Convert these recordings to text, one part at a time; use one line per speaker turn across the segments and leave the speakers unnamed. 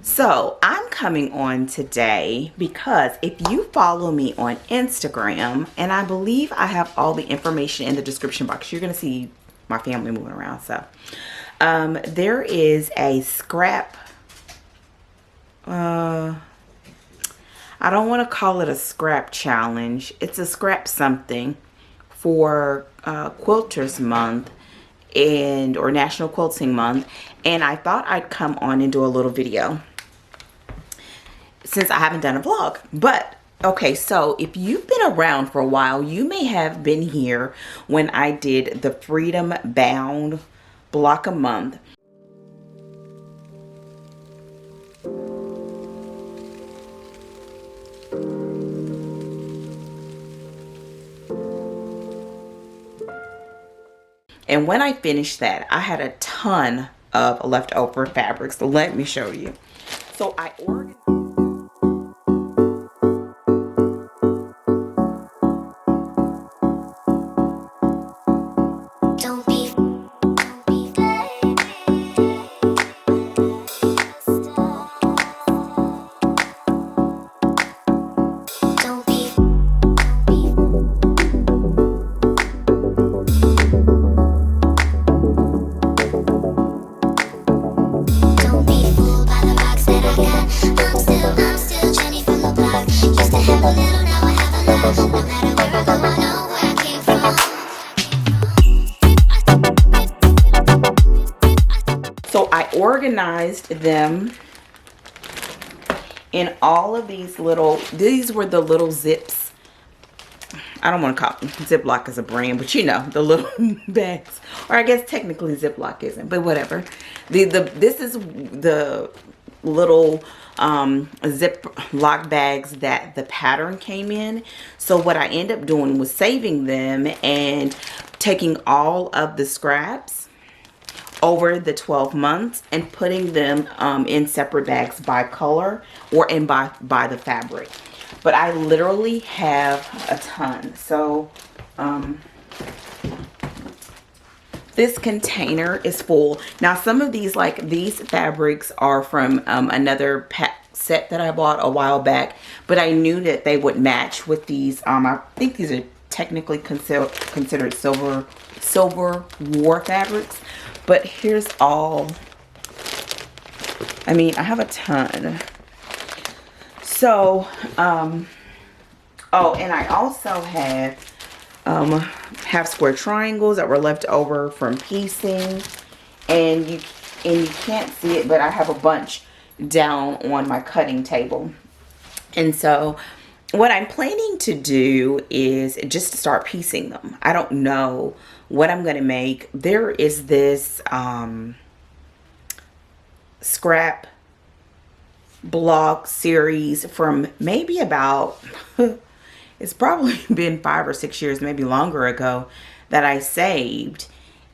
So I'm coming on today because if you follow me on Instagram, and I believe I have all the information in the description box, you're going to see my family moving around. So there is a scrap, I don't want to call it a scrap challenge. It's a scrap something for Quilters Month or National Quilting Month, and I thought I'd come on and do a little video since I haven't done a vlog. But okay, so if you've been around for a while, you may have been here when I did the Freedom Bound block a month. And when I finished that, I had a ton of leftover fabrics. So let me show you. So I ordered. So I organized them in all of these these were the little zips. I don't want to call them Ziploc as a brand, but you know, the little bags. Or I guess technically Ziploc isn't, but whatever. This is the little Ziploc bags that the pattern came in. So what I ended up doing was saving them and taking all of the scraps over the 12 months and putting them in separate bags by color or by the fabric. But I literally have a ton. So this container is full. Now some of these, like these fabrics, are from another set that I bought a while back, but I knew that they would match with these. I think these are technically considered silver war fabrics. But here's all, I mean, I have a ton. So, oh, and I also have half square triangles that were left over from piecing. And you can't see it, but I have a bunch down on my cutting table. And so what I'm planning to do is just to start piecing them. I don't know what I'm going to make. There is this scrap blog series from maybe about, it's probably been 5 or 6 years, maybe longer ago, that I saved.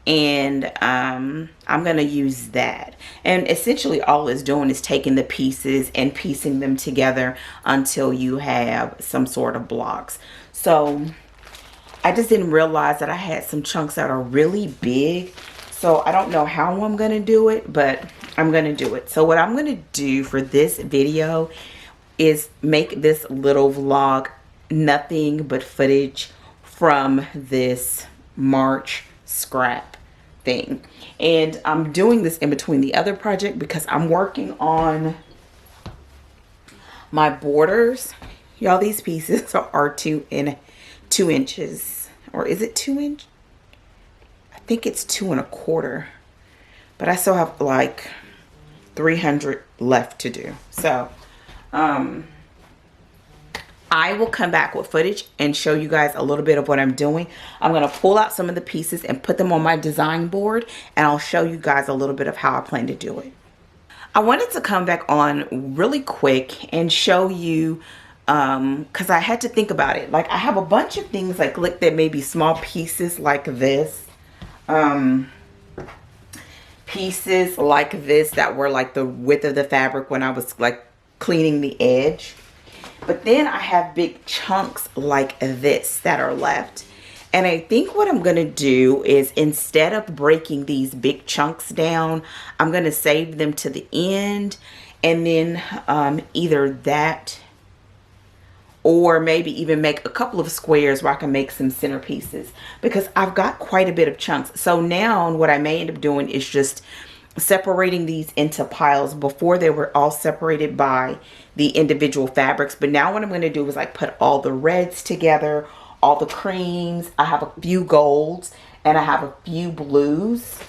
And I'm going to use that. And essentially all it's doing is taking the pieces and piecing them together until you have some sort of blocks. So I just didn't realize that I had some chunks that are really big. So I don't know how I'm going to do it, but I'm going to do it. So what I'm going to do for this video is make this little vlog nothing but footage from this March scrap thing. And I'm doing this in between the other project because I'm working on my borders. Y'all, these pieces are 2 inches, or is it 2 inch? I think it's 2 1/4, but I still have like 300 left to do. So I will come back with footage and show you guys a little bit of what I'm doing. I'm going to pull out some of the pieces and put them on my design board, and I'll show you guys a little bit of how I plan to do it. I wanted to come back on really quick and show you, because I had to think about it. Like, I have a bunch of things like that may be small pieces like this. Pieces like this that were like the width of the fabric when I was like cleaning the edge. But then I have big chunks like this that are left. And I think what I'm going to do is, instead of breaking these big chunks down, I'm going to save them to the end And then either that, or maybe even make a couple of squares where I can make some centerpieces, because I've got quite a bit of chunks. So now what I may end up doing is just separating these into piles. Before they were all separated by the individual fabrics, but now what I'm going to do is like put all the reds together, all the creams. I have a few golds and I have a few blues.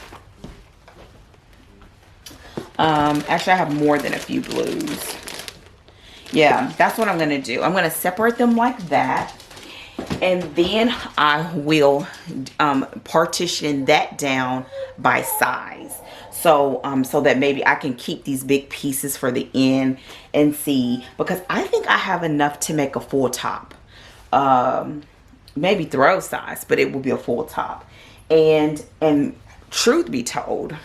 Actually I have more than a few blues. Yeah, that's what I'm going to do. I'm going to separate them like that. And then I will partition that down by size. So, so that maybe I can keep these big pieces for the end and see. Because I think I have enough to make a full top. Maybe throw size, but it will be a full top. And truth be told,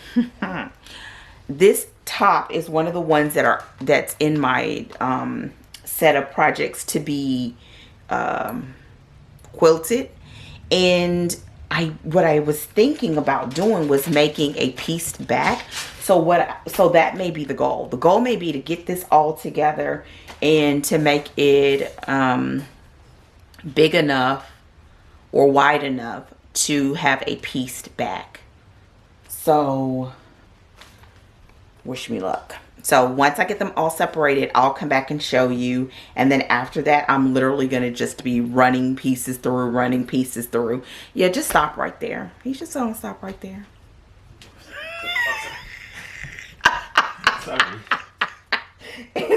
this top is one of the ones that's in my set of projects to be quilted. And what I was thinking about doing was making a pieced back. So that may be the goal. The goal may be to get this all together and to make it big enough or wide enough to have a pieced back. So wish me luck. So once I get them all separated, I'll come back and show you. And then after that, I'm literally going to just be running pieces through. Yeah, just stop right there. He's just going to stop right there.
Sorry.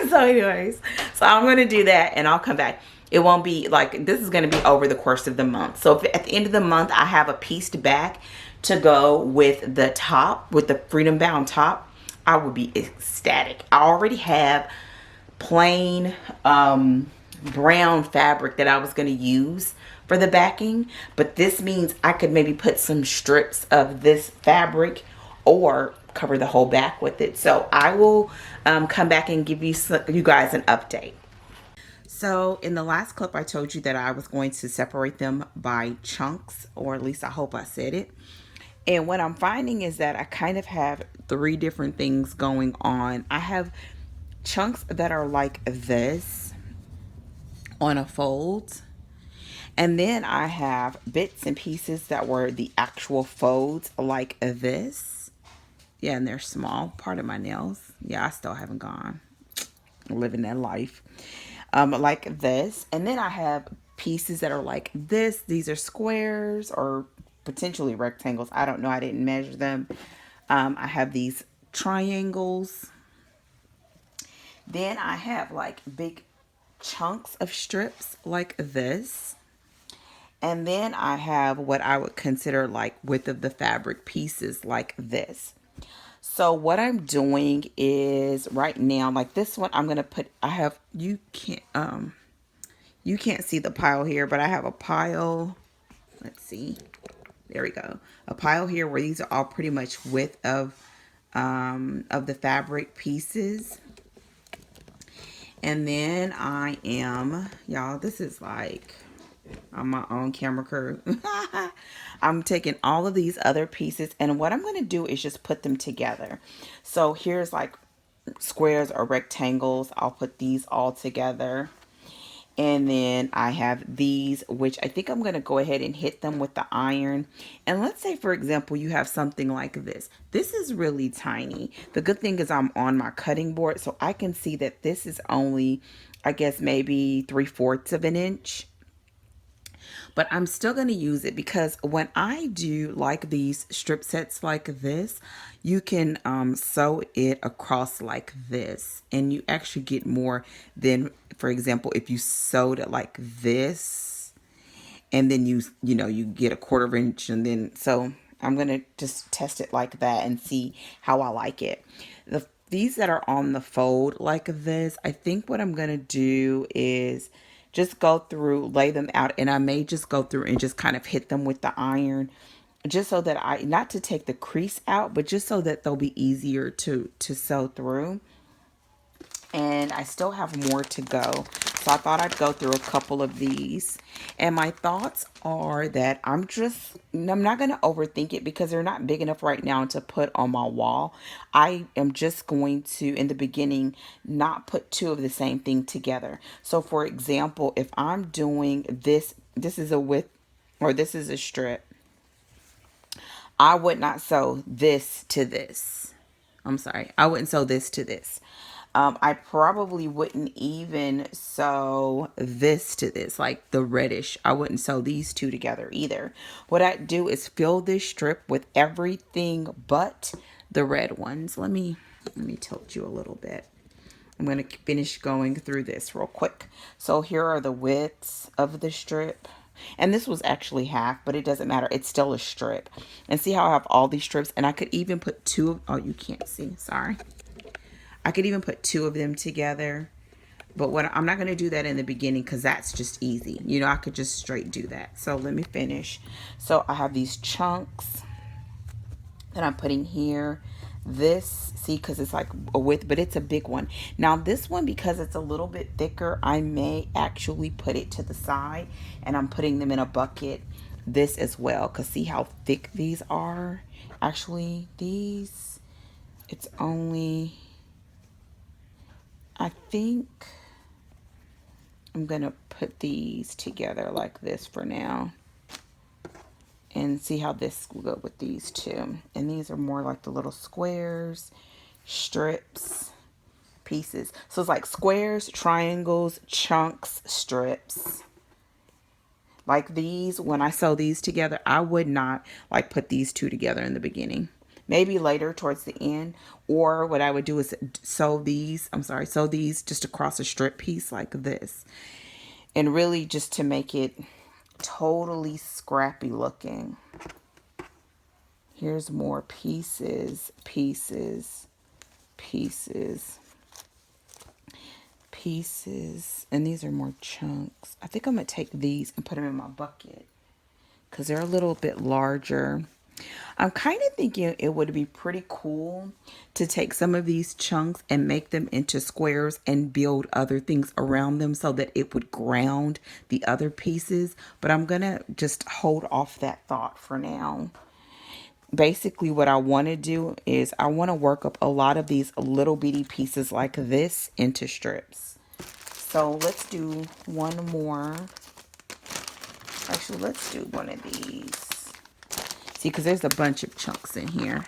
So anyways, so I'm going to do that and I'll come back. It won't be like, this is going to be over the course of the month. So if at the end of the month, I have a pieced back to go with the top, with the Freedom Bound top, I would be ecstatic. I already have plain brown fabric that I was going to use for the backing, but this means I could maybe put some strips of this fabric or cover the whole back with it. So I will come back and give you guys an update. So in the last clip, I told you that I was going to separate them by chunks, or at least I hope I said it. And what I'm finding is that I kind of have three different things going on. I have chunks that are like this on a fold. And then I have bits and pieces that were the actual folds like this. Yeah, and they're small. Part of my nails. Yeah, I still haven't gone. Living that life. Like this. And then I have pieces that are like this. These are squares or potentially rectangles. I don't know. I didn't measure them. I have these triangles. Then I have like big chunks of strips like this. And then I have what I would consider like width of the fabric pieces like this. So what I'm doing is right now, like this one, I'm going to put, you can't see the pile here, but I have a pile. Let's see. There we go. A pile here where these are all pretty much width of the fabric pieces. And then I am, y'all, this is like on my own camera crew. I'm taking all of these other pieces, and what I'm going to do is just put them together. So here's like squares or rectangles. I'll put these all together. And then I have these, which I think I'm going to go ahead and hit them with the iron. And let's say, for example, you have something like this. This is really tiny. The good thing is I'm on my cutting board, so I can see that this is only, I guess, maybe 3/4 of an inch. But I'm still going to use it because when I do like these strip sets like this, you can sew it across like this. And you actually get more than, for example, if you sewed it like this. And then you get a 1/4 inch. And then, so I'm going to just test it like that and see how I like it. These that are on the fold like this, I think what I'm going to do is just go through, lay them out, and I may just go through and just kind of hit them with the iron, just so that not to take the crease out, but just so that they'll be easier to sew through. and I still have more to go. So I thought I'd go through a couple of these. And my thoughts are that I'm not going to overthink it because they're not big enough right now to put on my wall. I am just going to, in the beginning, not put two of the same thing together. So for example, if I'm doing this is a width, or this is a strip, I would not sew this to this. I'm sorry, I wouldn't sew this to this. I probably wouldn't even sew this to this, like the reddish. I wouldn't sew these two together either. What I'd do is fill this strip with everything but the red ones. Let me tilt you a little bit. I'm going to finish going through this real quick. So here are the widths of the strip. And this was actually half, but it doesn't matter. It's still a strip. And see how I have all these strips? And I could even put two of, oh, you can't see, sorry. I could even put two of them together. But I'm not going to do that in the beginning because that's just easy. You know, I could just straight do that. So let me finish. So I have these chunks that I'm putting here. This, see, because it's like a width, but it's a big one. Now this one, because it's a little bit thicker, I may actually put it to the side, and I'm putting them in a bucket. This as well, because see how thick these are. Actually, these, it's only, I think I'm gonna put these together like this for now, and see how this will go with these two. And these are more like the little squares, strips, pieces. So it's like squares, triangles, chunks, strips. Like these, when I sew these together, I would not like put these two together in the beginning. Maybe later towards the end. Or what I would do is sew these just across a strip piece like this. And really just to make it totally scrappy looking. Here's more pieces, pieces, pieces, pieces, and these are more chunks. I think I'm gonna take these and put them in my bucket because they're a little bit larger. I'm kind of thinking it would be pretty cool to take some of these chunks and make them into squares and build other things around them so that it would ground the other pieces. But I'm going to just hold off that thought for now. Basically, what I want to do is I want to work up a lot of these little bitty pieces like this into strips. So let's do one more. Actually, let's do one of these. See, because there's a bunch of chunks in here.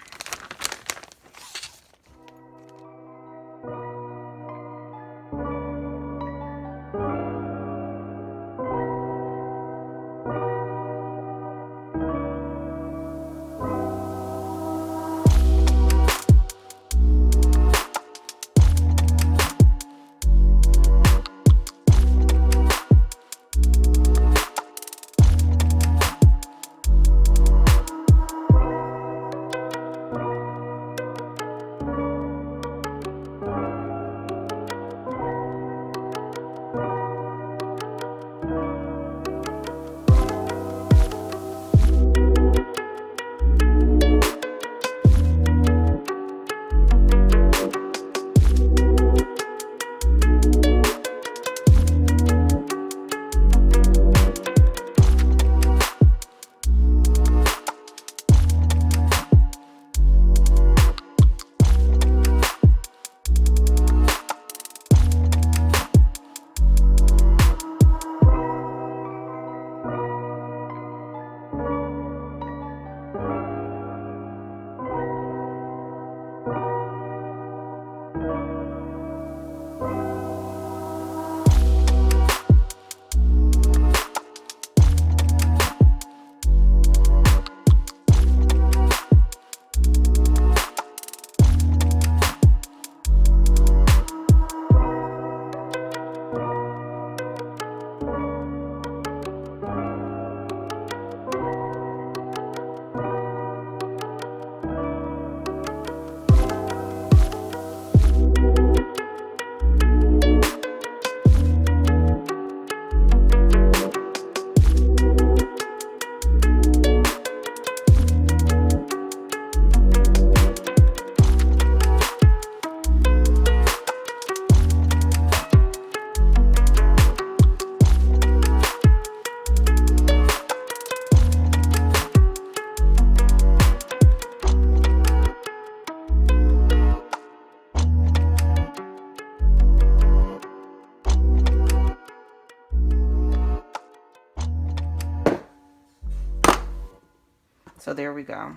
there we go.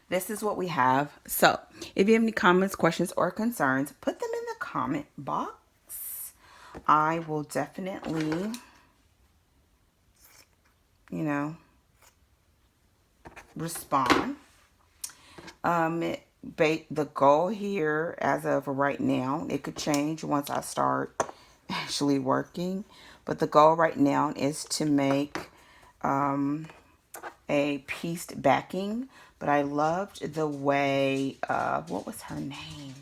This is what we have. So if you have any comments, questions, or concerns, put them in the comment box. I will definitely, you know, respond. The goal here as of right now, it could change once I start actually working, but the goal right now is to make a pieced backing. But I loved the way, what was her name?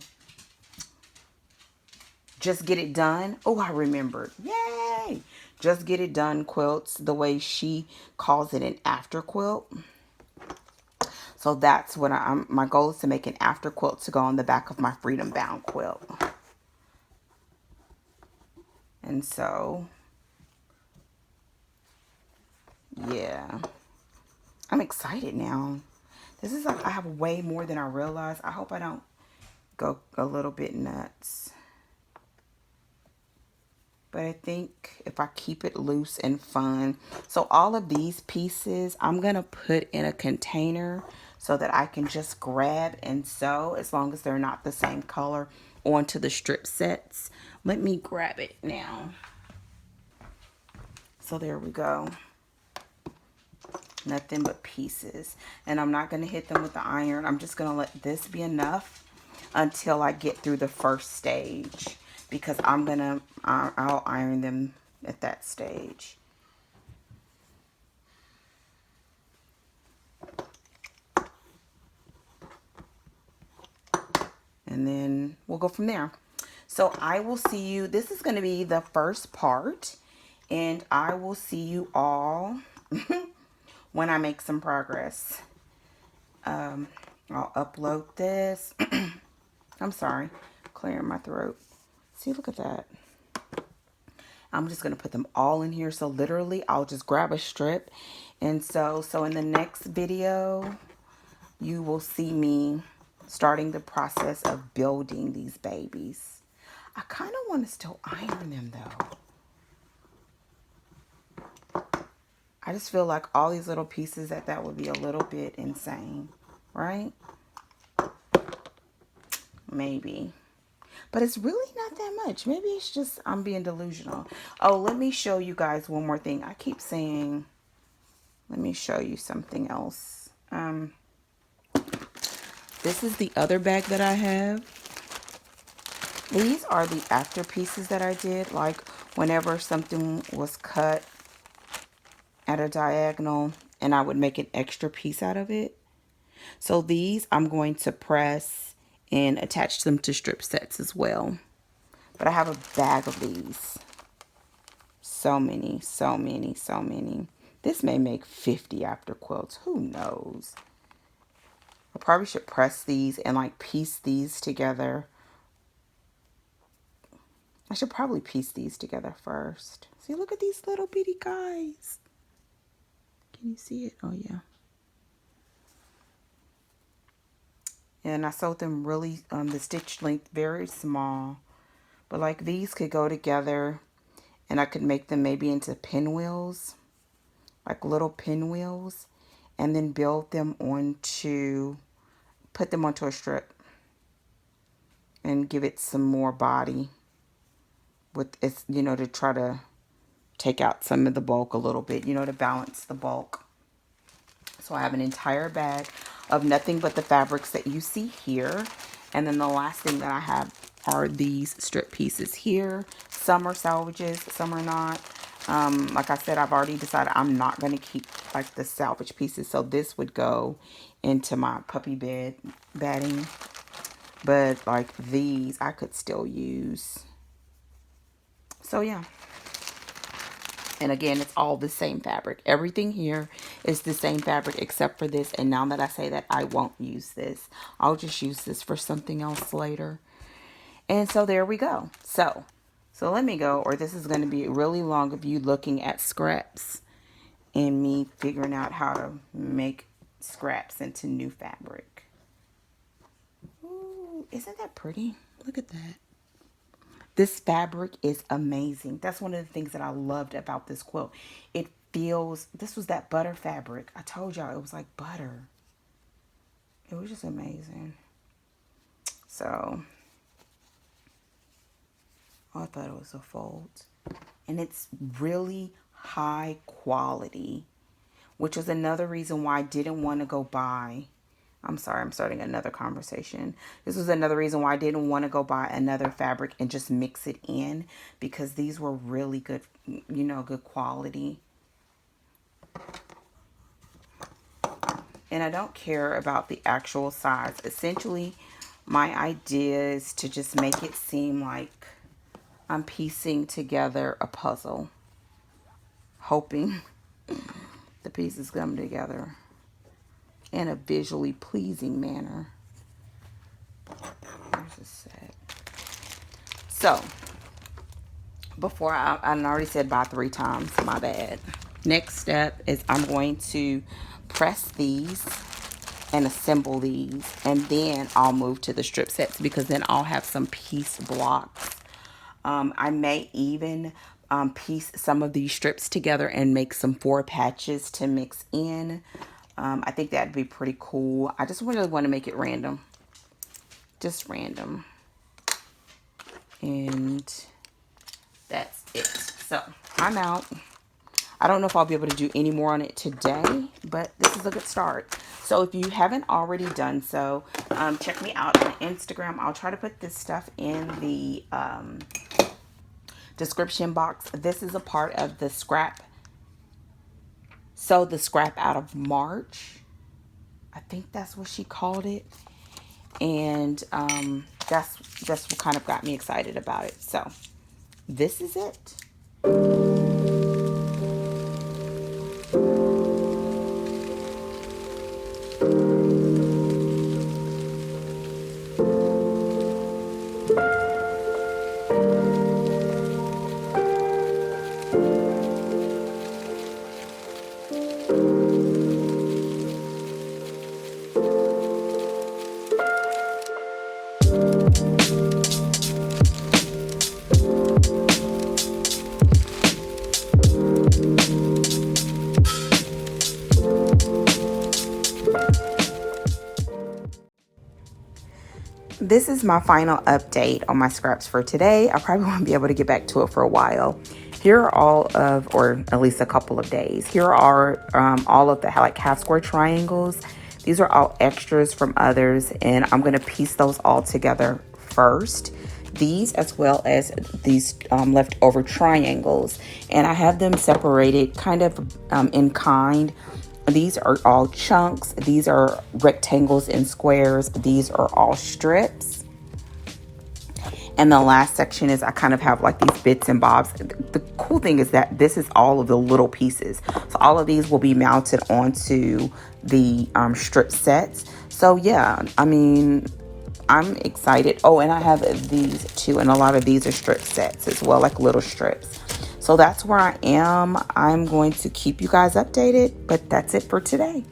Just Get It Done. Oh, I remembered. Yay! Just Get It Done quilts, the way she calls it an after quilt. So that's what my goal is, to make an after quilt to go on the back of my Freedom Bound quilt. And so, yeah, I'm excited now. This is like, I have way more than I realized. I hope I don't go a little bit nuts. But I think if I keep it loose and fun. So all of these pieces, I'm going to put in a container so that I can just grab and sew, as long as they're not the same color, onto the strip sets. Let me grab it now. So there we go. Nothing but pieces. And I'm not going to hit them with the iron. I'm just going to let this be enough until I get through the first stage, because I'll iron them at that stage. And then we'll go from there. So I will see you. This is going to be the first part, and I will see you all when I make some progress. I'll upload this. I'm sorry, clearing my throat. See, look at that. I'm just going to put them all in here. So literally, I'll just grab a strip. And so in the next video, you will see me starting the process of building these babies. I kind of want to still iron them though. I just feel like all these little pieces, that would be a little bit insane, right? Maybe. But it's really not that much. Maybe it's just I'm being delusional. Oh, let me show you guys one more thing. I keep saying, let me show you something else. This is the other bag that I have. These are the after pieces that I did. Like whenever something was cut at a diagonal and I would make an extra piece out of it. So these I'm going to press and attach them to strip sets as well. But I have a bag of these. So many, so many, so many. This may make 50 after quilts. Who knows? I probably should press these and like piece these together. I should probably piece these together first. See, look at these little bitty guys. Can you see it? Oh, yeah. And I sewed them really, the stitch length very small. But like these could go together, and I could make them maybe into pinwheels, like little pinwheels, and then build them onto, put them onto a strip and give it some more body with its, you know, to try to take out some of the bulk a little bit, you know, to balance the bulk. So I have an entire bag of nothing but the fabrics that you see here. And then the last thing that I have are these strip pieces here. Some are salvages, some are not. Like I said, I've already decided I'm not going to keep like the salvage pieces. So this would go into my puppy bed bedding. But like these, I could still use. So yeah. And again, it's all the same fabric. Everything here is the same fabric except for this. And now that I say that, I won't use this. I'll just use this for something else later. And so there we go. So let me go, or this is going to be really long of you looking at scraps and me figuring out how to make scraps into new fabric. Ooh, isn't that pretty? Look at that. This fabric is amazing. That's one of the things that I loved about this quilt. It feels, this was that butter fabric. I told y'all it was like butter. It was just amazing. So, I thought it was a fold. And it's really high quality, which was another reason why I didn't want to go buy. I'm sorry, I'm starting another conversation. This was another reason why I didn't want to go buy another fabric and just mix it in, because these were really good, you know, good quality. And I don't care about the actual size. Essentially, my idea is to just make it seem like I'm piecing together a puzzle, hoping the pieces come together in a visually pleasing manner. There's a set. So, before I already said bye 3 times, my bad. Next step is I'm going to press these and assemble these, and then I'll move to the strip sets, because then I'll have some piece blocks. I may even piece some of these strips together and make some 4 patches to mix in. I think that'd be pretty cool. I just really want to make it random. Just random. And that's it. So, I'm out. I don't know if I'll be able to do any more on it today, but this is a good start. So if you haven't already done so, check me out on Instagram. I'll try to put this stuff in the description box. This is a part of the scrap. So the scrap out of March. I think that's what she called it. And that's what kind of got me excited about it. So this is it. This is my final update on my scraps for today. I probably won't be able to get back to it for a while. Here are all of, or at least a couple of days. Here are all of the like half square triangles. These are all extras from others, and I'm going to piece those all together first. These as well as these leftover triangles, and I have them separated kind of in kind. These are all chunks. These are rectangles and squares. These are all strips. And the last section is I kind of have like these bits and bobs. The cool thing is that this is all of the little pieces. So all of these will be mounted onto the strip sets. So yeah, I mean, I'm excited. Oh, and I have these too. And a lot of these are strip sets as well, like little strips. So that's where I am. I'm going to keep you guys updated, but that's it for today.